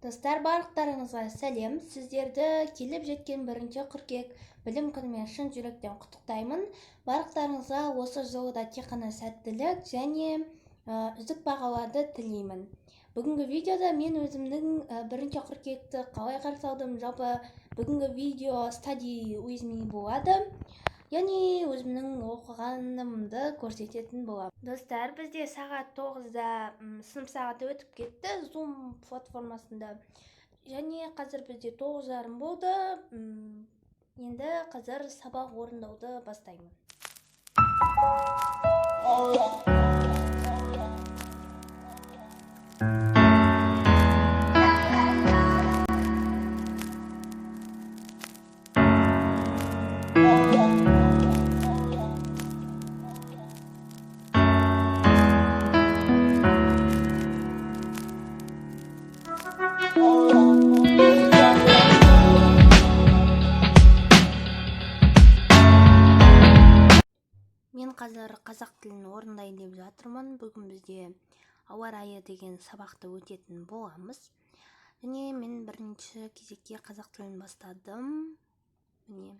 Достар, барлықтарыңызға сәлем. Сіздерді келіп жеткен 1 қыркүйек білім күнімен шын жүректен құттықтаймын. Барлықтарыңызға осы жылы да тек қана сәттілік және үздік бағаларды тілеймін. Бүгінгі видеода мен өзімнің 1 қыркүйекті қалай қарсы алдым. Жалпы бүгінгі видео study with me болады. Яғни өзімнің оқығанымды көрсететін боламын. Достар, бізде сағат 9-да сынып сағаты өтіп кетті Zoom платформасында. Және қазір бізде 9:30 болды. Енді қазір сабақ орындауды бастаймын. Мен қазір қазақ тілін орындайын деп жатырмын. Бүгін бізде ауа райы деген сабақты өтетін боламыз. Және мен бірінші кезекте қазақ тілін бастадым. Міне,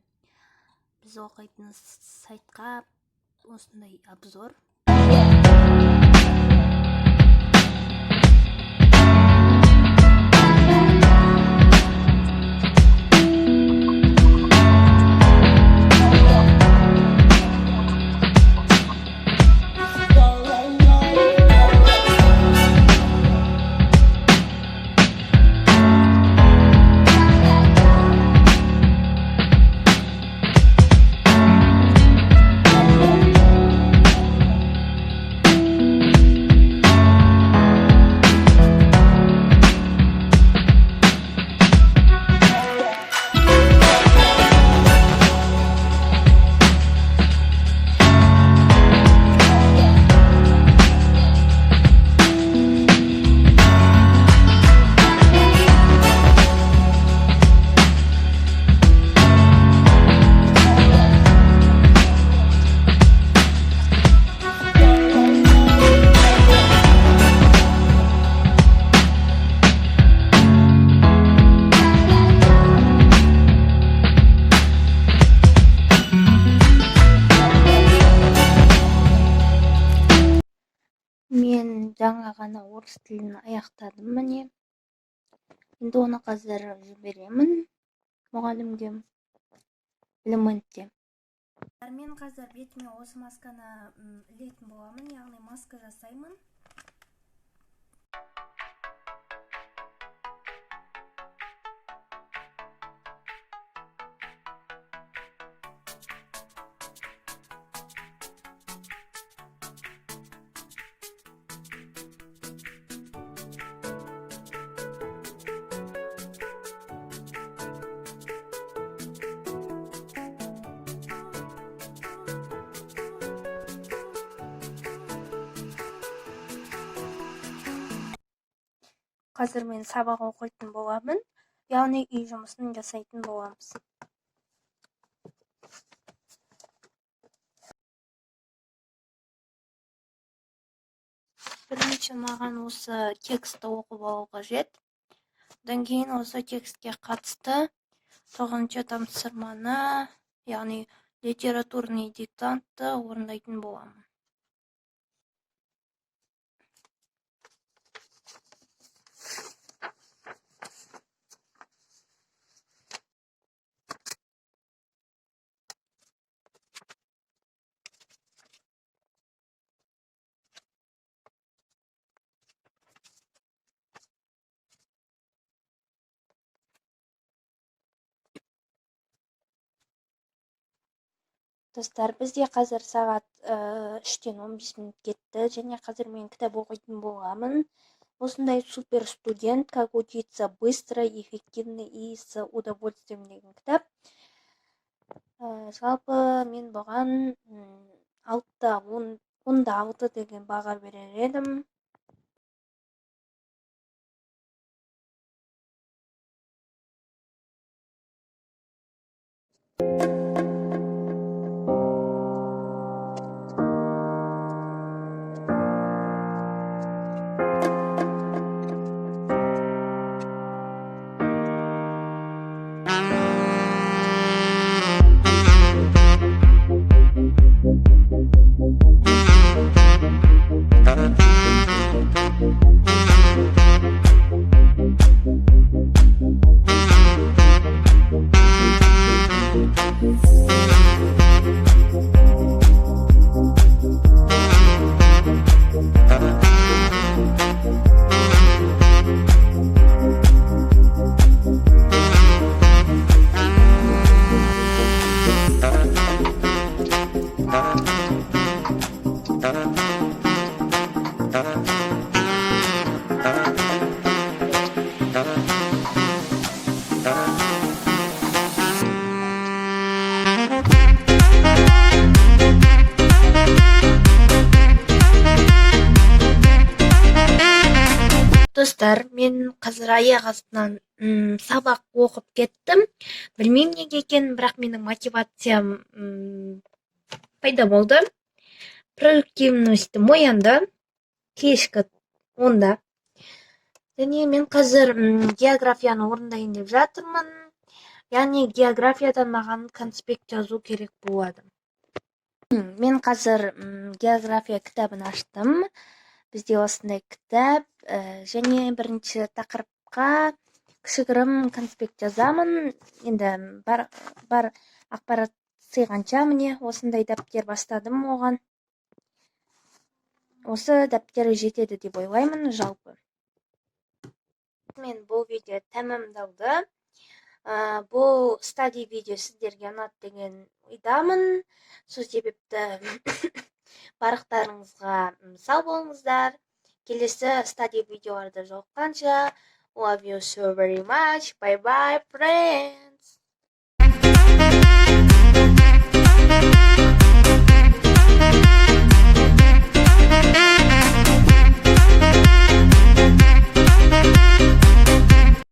біз оқитын сайтқа осындай обзор. Мен жаңа ғана орыс тілін аяқтадым, міне. Енді оны қазір жіберемін мұғалімге Элементте. Мен қазір бетіме осы масканы ілетін боламын, яғни маска жасаймын. Қазір мен сабақ оқитын боламын, яғни үй жұмысын жасайтын боламыз. Бірінші маған осы текстті оқып алу қажет. Одан кейін осы текстке қатысты 9-шы тапсырманы, яғни литературный диктантты орындайтын боламын. Достар, бізде қазір сағат 3-тен 15 минут кетті, және қазір мен кітап оқитын боламын. Осындай супер студент, как учиться быстро, эффективно и с удовольствием деген кітап. Жалпы мен бұған 6 деген баға берер едім. достар, мен қазір аяқ астынан сабақ оқып кеттім. Білмеймін неге екенін, бірақ менің мотивациям пайда болды. Продуктивностьтім оянды кешкі 10-да. Және мен қазір географияны орындайын деп жатырмын. Яғни географиядан маған конспект жазу керек болады. Мен қазір география кітабын аштым. Бізде осындай кітап, және бірінші тақырыпқа кішігірім конспект жазамын. Енді бар ақпарат сыйғанша міне осындай дәптер бастадым оған. Осы дәптер жетеді деп ойлаймын жалпы. Мен бұл видео тәмамдалды. Бұл стади видео сіздерге ұнады деген ойдамын. Сол себепті барлықтарыңызға сау болыңыздар. Келесі стади видеоларда жолыққанша, love you so very much. Bye bye friends.